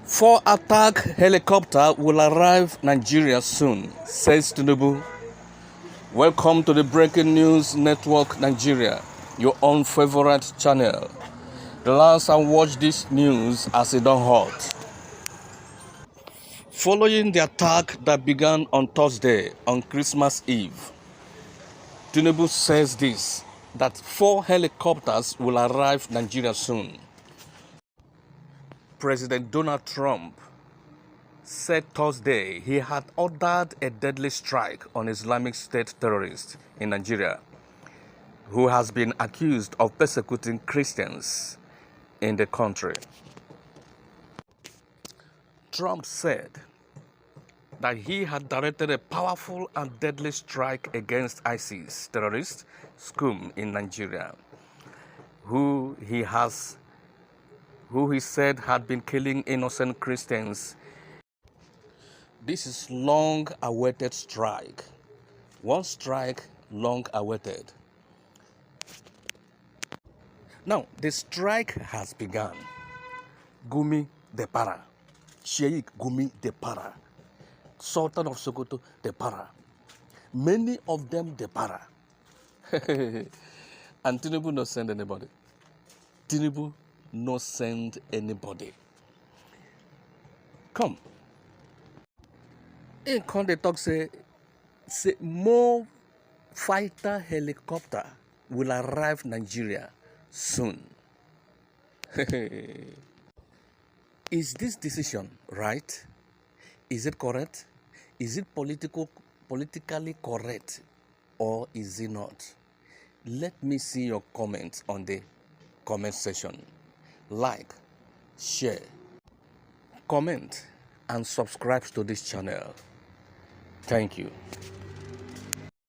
Four attack helicopter will arrive Nigeria soon, says Tinubu. Welcome to the Breaking News Network Nigeria, your own favorite channel. Relax and watch this news as it don't hot. Following the attack that began on Thursday on Christmas Eve, Tinubu says this, that 4 helicopters will arrive Nigeria soon. President Donald Trump said Thursday he had ordered a deadly strike on Islamic State terrorists in Nigeria, who has been accused of persecuting Christians in the country. Trump said that he had directed a powerful and deadly strike against ISIS terrorist scum in Nigeria, who he said had been killing innocent Christians. This is long-awaited strike. One strike long-awaited. Now, the strike has begun. Gumi Depara, Sheikh Gumi Depara, Sultan of Sokoto Depara, many of them Depara. And Tinubu no send anybody. Tinubu no send anybody. Come. In Conde talk say more fighter helicopter will arrive Nigeria soon. Is this decision right? Is it correct? Is it politically correct, or is it not? Let me see your comments on the comment section. Like, share, comment, and subscribe to this channel. Thank you.